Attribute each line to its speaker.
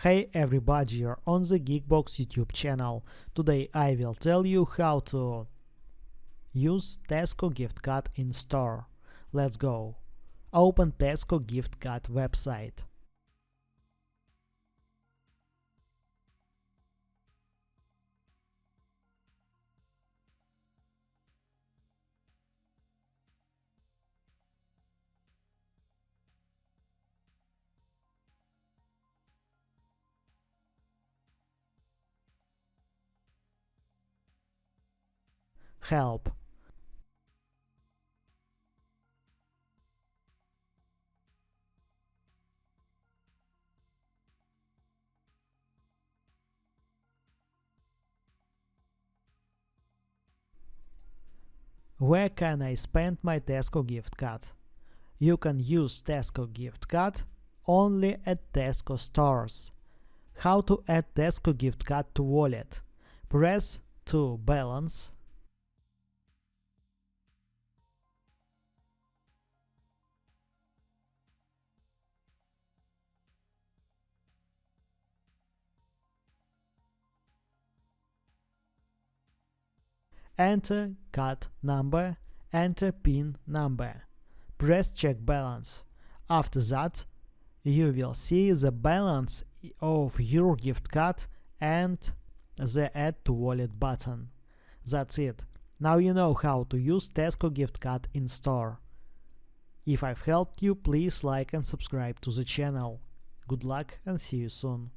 Speaker 1: Hey everybody, you're on the Geekbox YouTube channel. Today I will tell you how to use Tesco gift card in store. Let's go. Open Tesco gift card website. Help. Where can I spend my Tesco gift card? You can use Tesco gift card only at Tesco stores. How to add Tesco gift card to wallet? Press to balance. Enter card number, enter PIN number. Press check balance. After that, you will see the balance of your gift card and the add to wallet button. That's it. Now you know how to use Tesco gift card in store. If I've helped you, please like and subscribe to the channel. Good luck and see you soon.